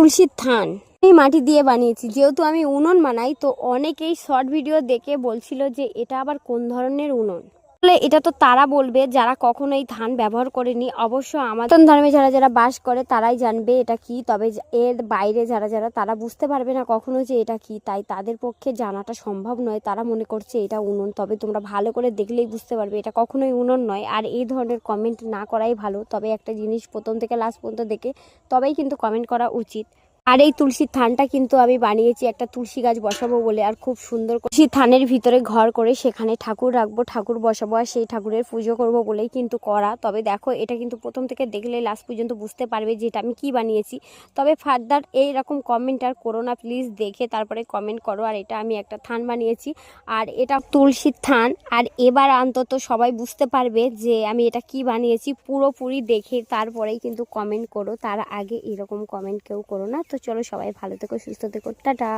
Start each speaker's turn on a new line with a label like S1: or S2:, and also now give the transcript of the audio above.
S1: তুলসীর থান এই মাটি দিয়ে বানিয়েছি। যেহেতু আমি উনুন বানাই, তো অনেকেই শর্ট ভিডিও দেখে বলছিল যে এটা আবার কোন ধরনের উনুন। আসলে এটা তো তারা বলবে যারা কখনো এই থান ব্যবহার করেনি। অবশ্য আমাদের ধর্মে যারা যারা বাস করে তারাই জানবে এটা কি, তবে এর বাইরে যারা যারা তারা বুঝতে পারবে না কখনো যে এটা কি, তাই তাদের পক্ষে জানাটা সম্ভব নয়। তারা মনে করছে এটা উনুন, তবে তোমরা ভালো করে দেখলেই বুঝতে পারবে এটা কখনোই উনুন নয়। আর এই ধরনের কমেন্ট না করাই ভালো, তবে একটা জিনিস প্রথম থেকে লাস্ট পর্যন্ত দেখে তবেই কিন্তু কমেন্ট করা উচিত। আর এই তুলসীর থানটা কিন্তু আমি বানিয়েছি একটা তুলসী গাছ বসাবো বলে, আর খুব সুন্দর তুলসী থানের ভিতরে ঘর করে সেখানে ঠাকুর রাখবো, ঠাকুর বসাবো, আর সেই ঠাকুরের পুজো করব বলেই কিন্তু করা। তবে দেখো এটা কিন্তু প্রথম থেকে দেখলে লাস্ট পর্যন্ত বুঝতে পারবে যে এটা আমি কি বানিয়েছি। তবে ফার্দার এইরকম কমেন্ট আর করো না প্লিজ, দেখে তারপরে কমেন্ট করো। আর এটা আমি একটা থান বানিয়েছি, আর এটা তুলসীর থান। আর এবার অন্তত সবাই বুঝতে পারবে যে আমি এটা কি বানিয়েছি পুরোপুরি দেখে তারপরেই কিন্তু কমেন্ট করো। তার আগে এরকম কমেন্ট কেউ করো না। তো চলো সবাই ভালো থেকো, সুস্থ থেকো, টাটা।